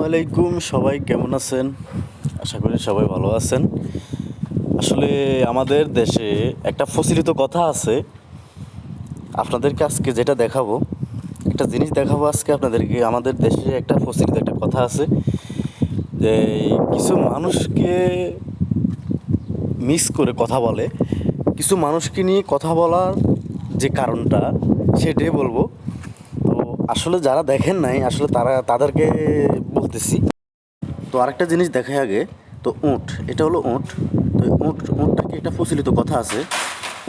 আলাইকুম, সবাই কেমন আছেন? আশা করি সবাই ভালো আছেন। আসলে আমাদের দেশে একটা প্রচলিত কথা আছে। আপনাদেরকে আজকে যেটা দেখাবো, একটা জিনিস দেখাবো আজকে আপনাদেরকে। আমাদের দেশে একটা প্রচলিত একটা কথা আছে যে কিছু মানুষকে মিক্স করে কথা বলে। কিছু মানুষকে নিয়ে কথা বলার যে কারণটা সেটাই বলবো। তো আসলে যারা দেখেন নাই, আসলে তাদেরকে বলতেছি। তো আরেকটা জিনিস দেখাই আগে। তো উট, এটা হলো উট। তো উটটাকে একটা প্রচলিত কথা আছে,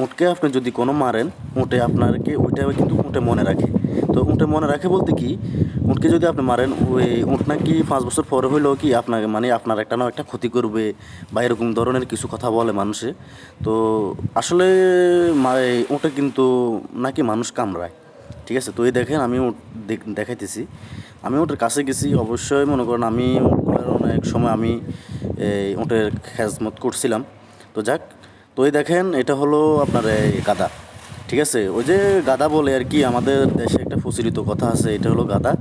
উটকে আপনি যদি কোনো মারেন, উটে আপনাকে ওইটা কিন্তু উটে মনে রাখে। তো উটে মনে রাখে বলতে কি, উটকে যদি আপনি মারেন, ওই উট নাকি 5 বছর পরে হইলেও কি আপনাকে মানে আপনার একটা না একটা ক্ষতি করবে, বা এরকম ধরনের কিছু কথা বলে মানুষে। তো আসলে উটে কিন্তু নাকি মানুষ কামড়ায়। ঠিক আছে, তো এই দেখেন আমি উট দেখাইতেছি। আমি উটের কাছে গেছি, অবশ্যই মনে করেন আমি উটগুলোর অনেক সময় আমি এই উটের খেজমত করছিলাম। তো যাক, তো এই দেখেন এটা হলো আপনার এই গাধা। ঠিক আছে, ওই যে গাধা বলে আর কি, আমাদের দেশে একটা প্রচলিত কথা আছে, এটা হলো গাধা।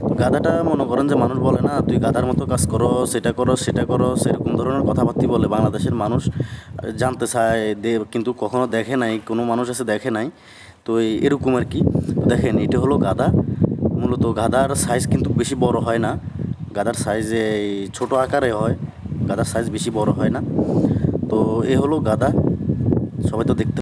তো গাধাটা মনে করেন যে মানুষ বলে না, তুই গাধার মতো কাজ করো, সেটা করো, সেরকম ধরনের কথাবার্তা বলে বাংলাদেশের মানুষ। জানতে চায় কিন্তু কখনো দেখে নাই, কোনো মানুষ আছে দেখে নাই। তো এরকম আর কি। তো দেখেন এটা হলো গাধা। মূলত গাধার সাইজ কিন্তু বেশি বড় হয় না, গাধার সাইজ এই ছোটো আকারে হয়, গাধার সাইজ বেশি বড় হয় না। তো এ হলো গাধা, সবাই তো দেখতে